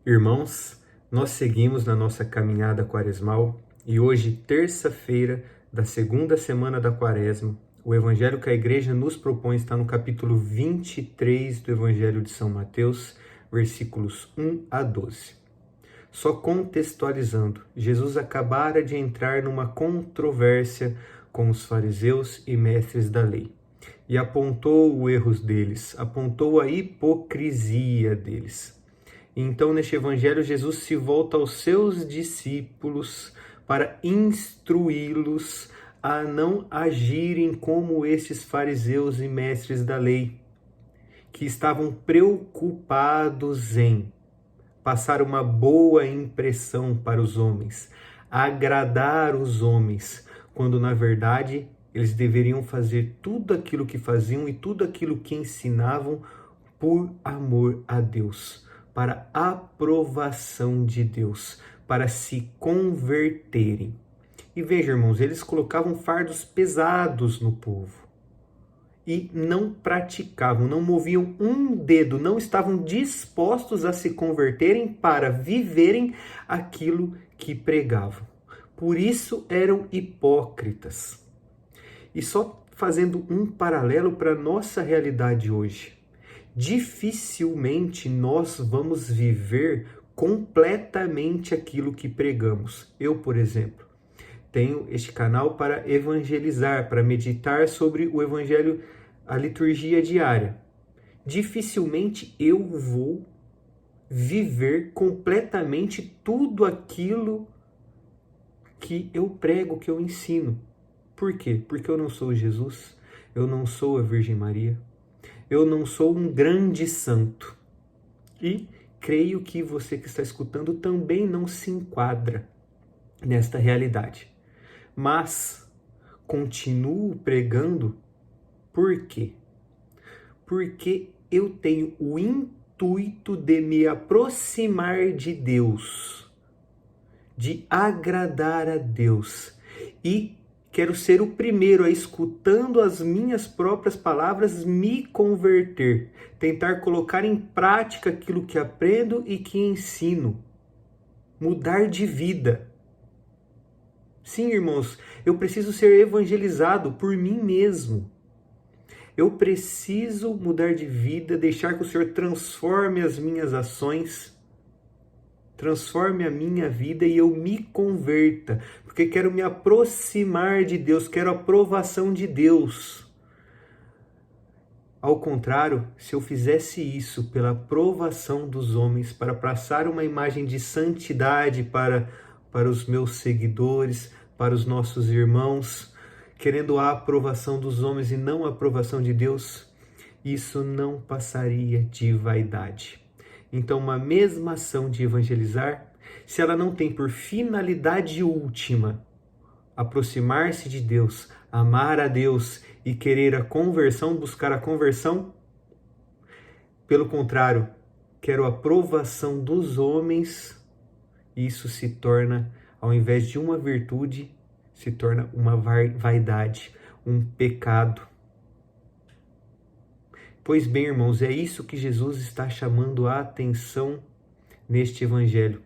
Irmãos, nós seguimos na nossa caminhada quaresmal e hoje, terça-feira da segunda semana da Quaresma, o evangelho que a igreja nos propõe está no capítulo 23 do Evangelho de São Mateus, versículos 1 a 12. Só contextualizando, Jesus acabara de entrar numa controvérsia com os fariseus e mestres da lei e apontou os erros deles, apontou a hipocrisia deles. Então, neste evangelho, Jesus se volta aos seus discípulos para instruí-los a não agirem como esses fariseus e mestres da lei, que estavam preocupados em passar uma boa impressão para os homens, agradar os homens, quando na verdade eles deveriam fazer tudo aquilo que faziam e tudo aquilo que ensinavam por amor a Deus, para aprovação de Deus, para se converterem. E veja, irmãos, eles colocavam fardos pesados no povo e não praticavam, não moviam um dedo, não estavam dispostos a se converterem para viverem aquilo que pregavam. Por isso eram hipócritas. E só fazendo um paralelo para a nossa realidade hoje. Dificilmente nós vamos viver completamente aquilo que pregamos. Eu, por exemplo, tenho este canal para evangelizar, para meditar sobre o evangelho, a liturgia diária. Dificilmente eu vou viver completamente tudo aquilo que eu prego, que eu ensino. Por quê? Porque eu não sou Jesus, eu não sou a Virgem Maria, eu não sou um grande santo. E creio que você que está escutando também não se enquadra nesta realidade. Mas continuo pregando, por quê? Porque eu tenho o intuito de me aproximar de Deus, de agradar a Deus, e quero ser o primeiro a, escutando as minhas próprias palavras, me converter, tentar colocar em prática aquilo que aprendo e que ensino, mudar de vida. Sim, irmãos, eu preciso ser evangelizado por mim mesmo. Eu preciso mudar de vida, deixar que o Senhor transforme as minhas ações, transforme a minha vida e eu me converta, porque quero me aproximar de Deus, quero a aprovação de Deus. Ao contrário, se eu fizesse isso pela aprovação dos homens, para passar uma imagem de santidade para os meus seguidores, para os nossos irmãos, querendo a aprovação dos homens e não a aprovação de Deus, isso não passaria de vaidade. Então, uma mesma ação de evangelizar, se ela não tem por finalidade última aproximar-se de Deus, amar a Deus e querer a conversão, buscar a conversão, pelo contrário, quero a aprovação dos homens, isso se torna, ao invés de uma virtude, se torna uma vaidade, um pecado. Pois bem, irmãos, é isso que Jesus está chamando a atenção neste evangelho.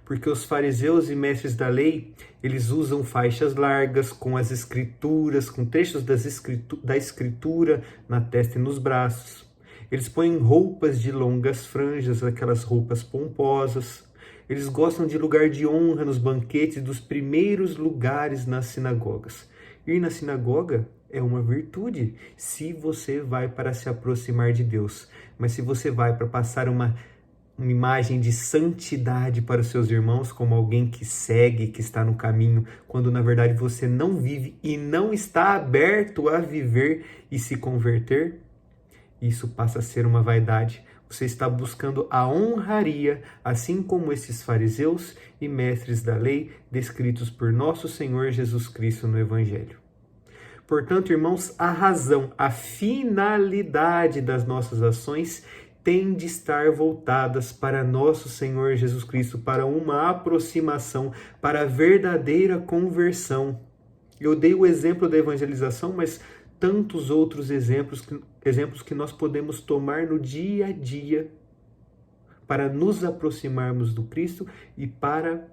Porque os fariseus e mestres da lei, eles usam faixas largas com as escrituras, com trechos da escritura na testa e nos braços. Eles põem roupas de longas franjas, aquelas roupas pomposas. Eles gostam de lugar de honra nos banquetes dos primeiros lugares nas sinagogas. Ir na sinagoga é uma virtude se você vai para se aproximar de Deus. Mas se você vai para passar uma imagem de santidade para os seus irmãos, como alguém que segue, que está no caminho, quando na verdade você não vive e não está aberto a viver e se converter, isso passa a ser uma vaidade. Você está buscando a honraria, assim como esses fariseus e mestres da lei descritos por nosso Senhor Jesus Cristo no Evangelho. Portanto, irmãos, a razão, a finalidade das nossas ações tem de estar voltadas para nosso Senhor Jesus Cristo, para uma aproximação, para a verdadeira conversão. Eu dei o exemplo da evangelização, mas tantos outros exemplos que nós podemos tomar no dia a dia para nos aproximarmos do Cristo e para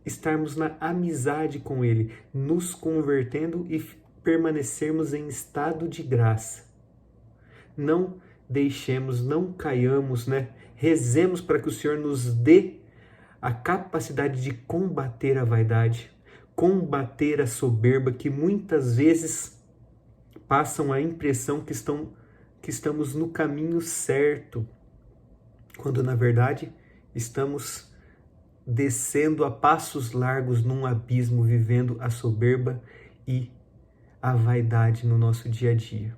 estarmos na amizade com Ele, nos convertendo e permanecermos em estado de graça. Não deixemos, não caiamos, Rezemos para que o Senhor nos dê a capacidade de combater a vaidade, combater a soberba, que muitas vezes passam a impressão que estamos no caminho certo, quando na verdade estamos descendo a passos largos num abismo, vivendo a soberba e a vaidade no nosso dia a dia.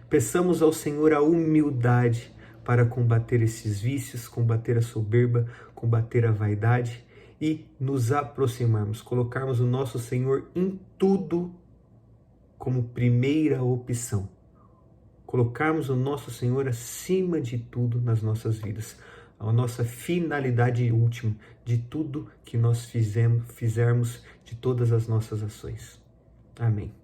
Peçamos ao Senhor a humildade para combater esses vícios, combater a soberba, combater a vaidade e nos aproximarmos, colocarmos o nosso Senhor em tudo como primeira opção. Colocarmos o nosso Senhor acima de tudo nas nossas vidas, a nossa finalidade última de tudo que nós fizermos, de todas as nossas ações. Amém.